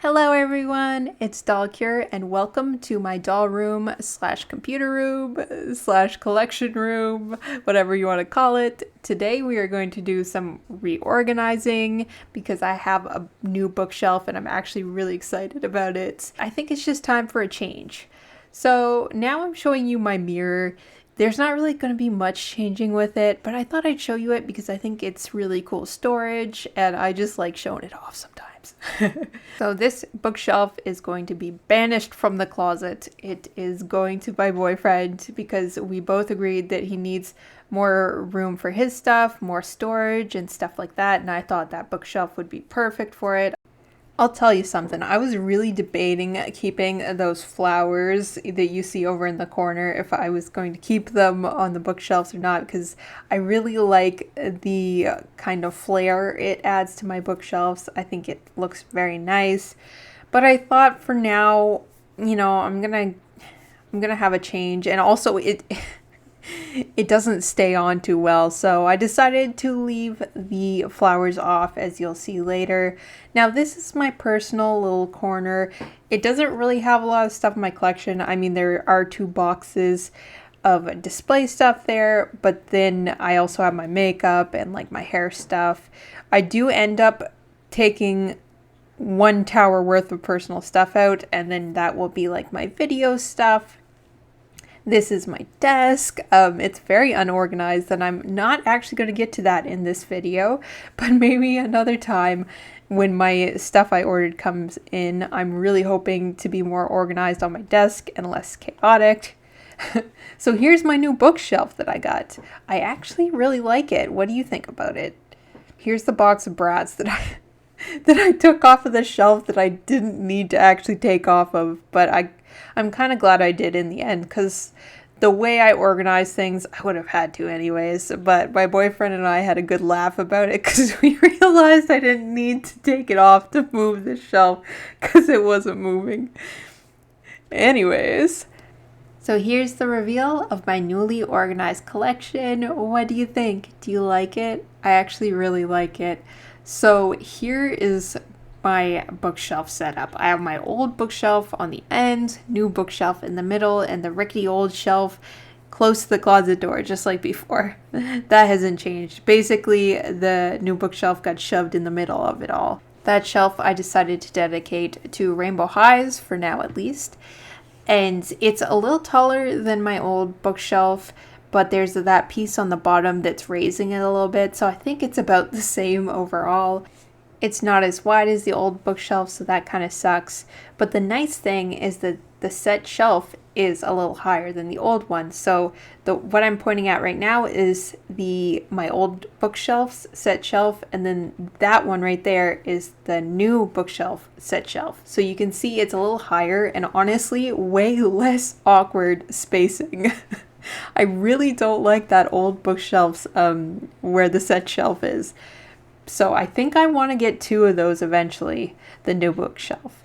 Hello everyone, it's Dollcure and welcome to my doll room slash computer room slash collection room, whatever you want to call it. Today we are going to do some reorganizing because I have a new bookshelf and I'm actually really excited about it. I think it's just time for a change. So now I'm showing you my mirror. There's not really going to be much changing with it, but I thought I'd show you it because I think it's really cool storage and I just like showing it off sometimes. So this bookshelf is going to be banished from the closet. It is going to my boyfriend because we both agreed that he needs more room for his stuff, more storage and stuff like that, and I thought that bookshelf would be perfect for it. I'll tell you something. I was really debating keeping those flowers that you see over in the corner, if I was going to keep them on the bookshelves or not, because I really like the kind of flair it adds to my bookshelves. I think it looks very nice. But I thought for now, I'm gonna have a change, and also it doesn't stay on too well, so I decided to leave the flowers off, as you'll see later. Now this is my personal little corner. It doesn't really have a lot of stuff in my collection. I mean, there are 2 boxes of display stuff there, but then I also have my makeup and like my hair stuff. I do end up taking 1 tower worth of personal stuff out, and then that will be like my video stuff. This is my desk. It's very unorganized and I'm not actually going to get to that in this video, but maybe another time when my stuff I ordered comes in. I'm really hoping to be more organized on my desk and less chaotic. So here's my new bookshelf that I got. I actually really like it. What do you think about it? Here's the box of Bratz that I took off of the shelf that I didn't need to actually take off of, but I'm kind of glad I did in the end, because the way I organize things, I would have had to anyways, but my boyfriend and I had a good laugh about it because we realized I didn't need to take it off to move the shelf because it wasn't moving. Anyways, so here's the reveal of my newly organized collection. What do you think? Do you like it? I actually really like it. So here is my bookshelf setup. I have my old bookshelf on the end, new bookshelf in the middle, and the rickety old shelf close to the closet door, just like before. That hasn't changed. Basically, the new bookshelf got shoved in the middle of it all. That shelf I decided to dedicate to Rainbow Highs, for now at least. And it's a little taller than my old bookshelf, but there's that piece on the bottom that's raising it a little bit, so I think it's about the same overall. It's not as wide as the old bookshelf, so that kind of sucks. But the nice thing is that the set shelf is a little higher than the old one. So what I'm pointing at right now is my old bookshelf's set shelf, and then that one right there is the new bookshelf set shelf. So you can see it's a little higher and honestly way less awkward spacing. I really don't like that old bookshelf's where the set shelf is. So I think I want to get 2 of those eventually, the new bookshelf.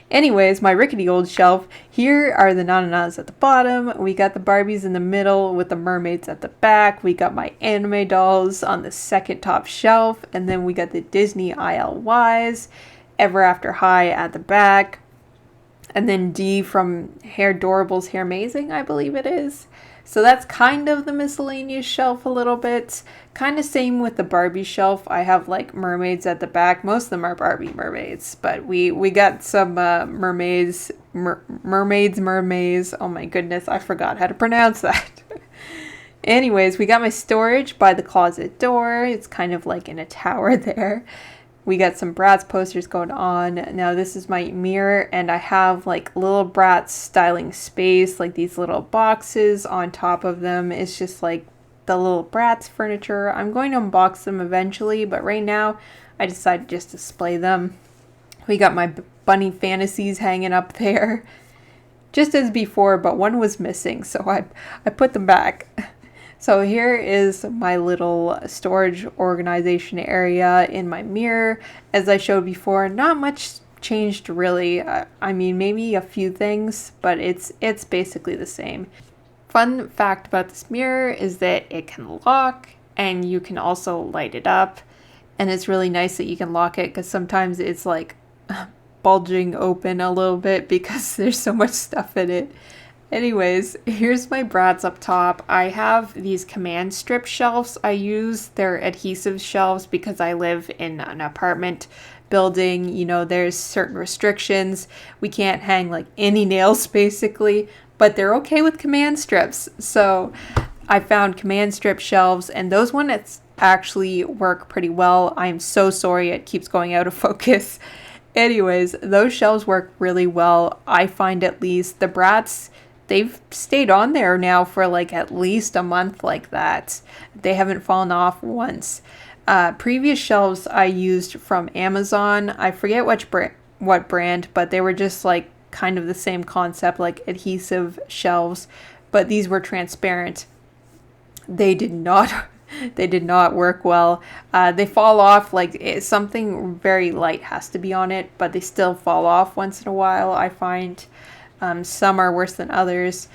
Anyways, my rickety old shelf, here are the Nananas at the bottom. We got the Barbies in the middle with the mermaids at the back. We got my anime dolls on the second top shelf. And then we got the Disney ILYs, Ever After High at the back. And then D from Hair Dorables, Hair Amazing, I believe it is. So that's kind of the miscellaneous shelf a little bit. Kind of same with the Barbie shelf. I have like mermaids at the back. Most of them are Barbie mermaids, but we got some mermaids. Oh my goodness, I forgot how to pronounce that. Anyways, we got my storage by the closet door. It's kind of like in a tower there. We got some Bratz posters going on. Now this is my mirror, and I have like little Bratz styling space, like these little boxes on top of them. It's just like the little Bratz furniture. I'm going to unbox them eventually, but right now I decided just to display them. We got my bunny fantasies hanging up there, just as before, but one was missing, so I put them back. So here is my little storage organization area in my mirror. As I showed before, not much changed really. I mean, maybe a few things, but it's basically the same. Fun fact about this mirror is that it can lock and you can also light it up. And it's really nice that you can lock it because sometimes it's like bulging open a little bit because there's so much stuff in it. Anyways, here's my Bratz up top. I have these command strip shelves. I use their adhesive shelves because I live in an apartment building. You know, there's certain restrictions. We can't hang like any nails basically, but they're okay with command strips. So I found command strip shelves, and those ones actually work pretty well. I'm so sorry it keeps going out of focus. Anyways, those shelves work really well. I find at least the Bratz, they've stayed on there now for like at least a month like that. They haven't fallen off once. Previous shelves I used from Amazon, I forget what brand, but they were just like kind of the same concept, like adhesive shelves, but these were transparent. They did not they did not work well. They fall off, like something very light has to be on it, but they still fall off once in a while, I find. Some are worse than others.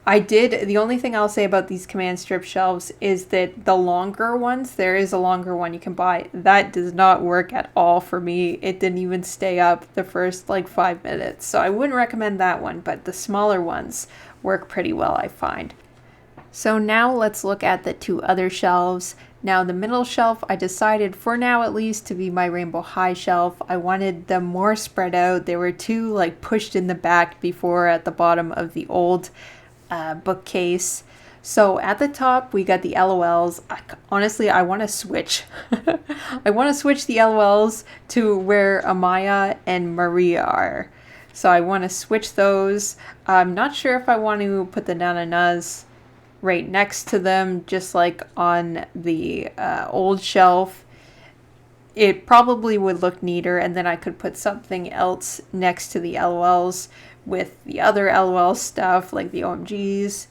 The only thing I'll say about these command strip shelves is that the longer ones, there is a longer one you can buy. That does not work at all for me. It didn't even stay up the first like 5 minutes. So I wouldn't recommend that one, but the smaller ones work pretty well, I find. So now let's look at the two other shelves. Now the middle shelf, I decided for now at least to be my Rainbow High shelf. I wanted them more spread out. They were too like pushed in the back before at the bottom of the old bookcase. So at the top we got the LOLs. Honestly, I want to switch. I want to switch the LOLs to where Amaya and Maria are. So I want to switch those. I'm not sure if I want to put the Nananas right next to them, just like on the old shelf. It probably would look neater, and then I could put something else next to the LOLs with the other LOL stuff, like the OMGs.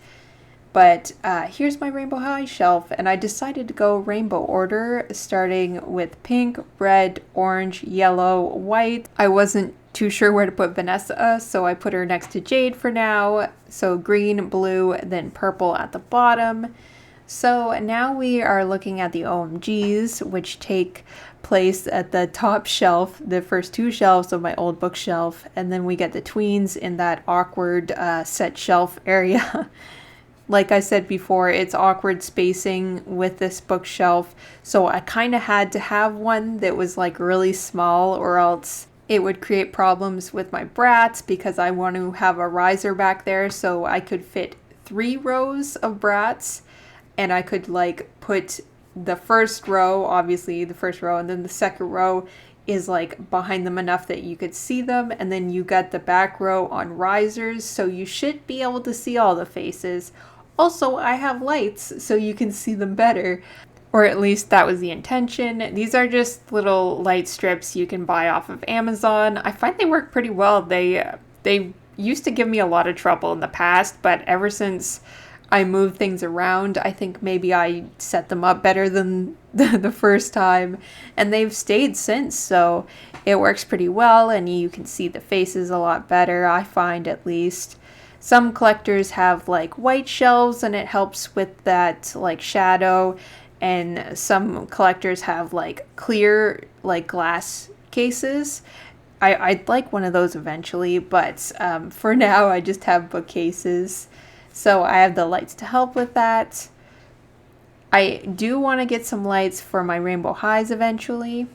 But here's my Rainbow High shelf, and I decided to go rainbow order, starting with pink, red, orange, yellow, white. I wasn't too sure where to put Vanessa, so I put her next to Jade for now. So green, blue, then purple at the bottom. So now we are looking at the OMGs, which take place at the top shelf, the first two shelves of my old bookshelf, and then we get the tweens in that awkward set shelf area. Like I said before, it's awkward spacing with this bookshelf, so I kind of had to have one that was like really small, or else it would create problems with my Bratz, because I want to have a riser back there so I could fit 3 rows of Bratz, and I could like put the first row, obviously the first row, and then the second row is like behind them enough that you could see them, and then you got the back row on risers, so you should be able to see all the faces. Also, I have lights so you can see them better, or at least that was the intention. These are just little light strips you can buy off of Amazon. I find they work pretty well. They used to give me a lot of trouble in the past, but ever since I moved things around, I think maybe I set them up better than the first time, and they've stayed since, so it works pretty well, and you can see the faces a lot better, I find, at least. Some collectors have like white shelves and it helps with that like shadow, and some collectors have like clear like glass cases. I'd like one of those eventually, but for now I just have bookcases. So I have the lights to help with that. I do want to get some lights for my Rainbow Highs eventually,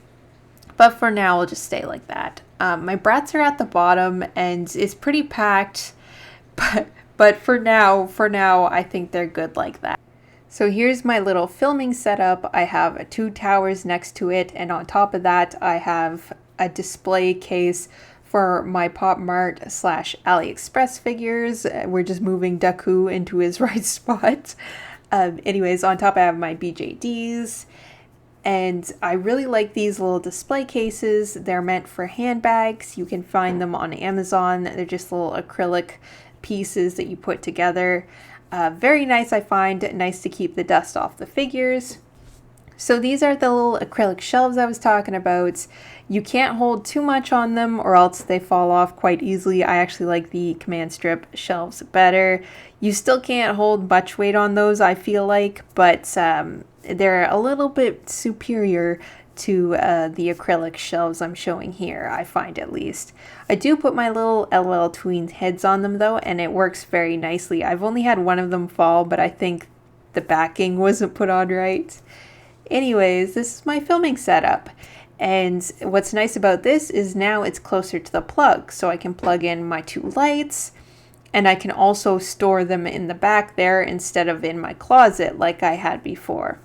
but for now I'll just stay like that. My Bratz are at the bottom and it's pretty packed, but for now I think they're good like that. So here's my little filming setup. I have 2 towers next to it, and on top of that I have a display case for my Pop Mart / AliExpress figures. We're just moving Daku into his right spot. Anyways, on top I have my BJDs, and I really like these little display cases. They're meant for handbags. You can find them on Amazon. They're just little acrylic pieces that you put together. Very nice, I find. Nice to keep the dust off the figures. So these are the little acrylic shelves I was talking about. You can't hold too much on them or else they fall off quite easily. I actually like the command strip shelves better. You still can't hold much weight on those, I feel like, but they're a little bit superior to the acrylic shelves I'm showing here, I find at least. I do put my little LOL Tween heads on them though, and it works very nicely. I've only had one of them fall, but I think the backing wasn't put on right. Anyways, this is my filming setup. And what's nice about this is now it's closer to the plug, so I can plug in my 2 lights, and I can also store them in the back there instead of in my closet like I had before.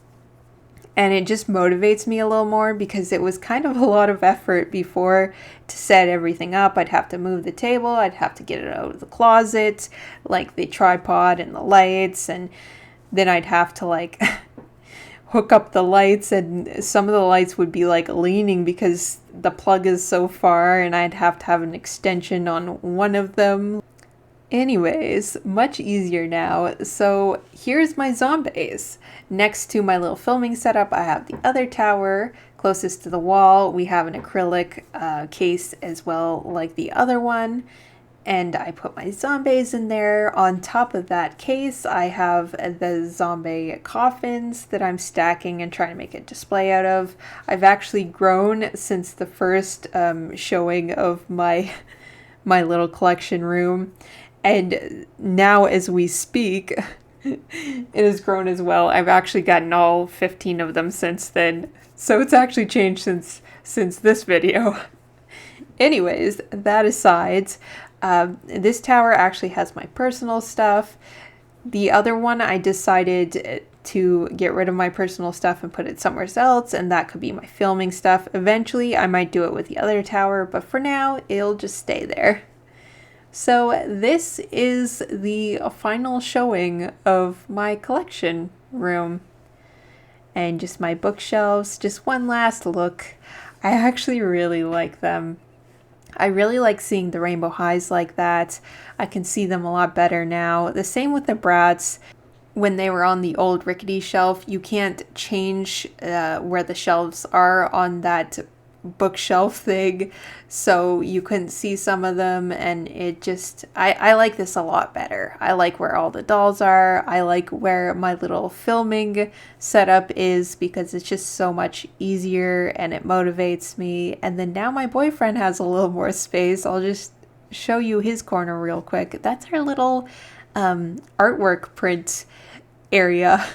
And it just motivates me a little more because it was kind of a lot of effort before to set everything up. I'd have to move the table, I'd have to get it out of the closet, like the tripod and the lights, and then I'd have to like hook up the lights, and some of the lights would be like leaning because the plug is so far, and I'd have to have an extension on one of them. Anyways, much easier now. So here's my zombies. Next to my little filming setup, I have the other tower closest to the wall. We have an acrylic case as well, like the other one. And I put my zombies in there. On top of that case, I have the zombie coffins that I'm stacking and trying to make a display out of. I've actually grown since the first showing of my little collection room. And now as we speak, it has grown as well. I've actually gotten all 15 of them since then. So it's actually changed since this video. Anyways, that aside, this tower actually has my personal stuff. The other one, I decided to get rid of my personal stuff and put it somewhere else, and that could be my filming stuff. Eventually, I might do it with the other tower, but for now, it'll just stay there. So this is the final showing of my collection room. And just my bookshelves, just one last look. I actually really like them. I really like seeing the rainbow highs like that. I can see them a lot better now. The same with the Bratz. When they were on the old rickety shelf, you can't change where the shelves are on that bookshelf thing, so you couldn't see some of them, and it just, I like this a lot better. I like where all the dolls are. I like where my little filming setup is because it's just so much easier and it motivates me. And then now my boyfriend has a little more space. I'll just show you his corner real quick. That's our little artwork print area.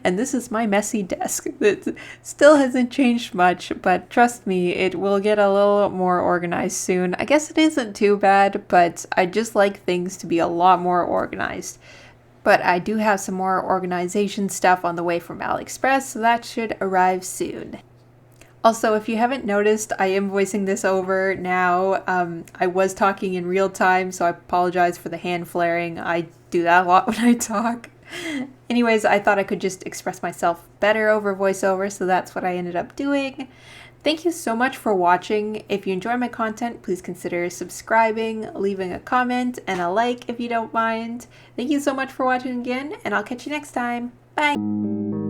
And this is my messy desk that still hasn't changed much, but trust me, it will get a little more organized soon. I guess it isn't too bad, but I just like things to be a lot more organized. But I do have some more organization stuff on the way from AliExpress, so that should arrive soon. Also, if you haven't noticed, I am voicing this over now. I was talking in real time, so I apologize for the hand flaring. I do that a lot when I talk. Anyways, I thought I could just express myself better over voiceover, so that's what I ended up doing. Thank you so much for watching. If you enjoy my content, please consider subscribing, leaving a comment, and a like if you don't mind. Thank you so much for watching again, and I'll catch you next time. Bye!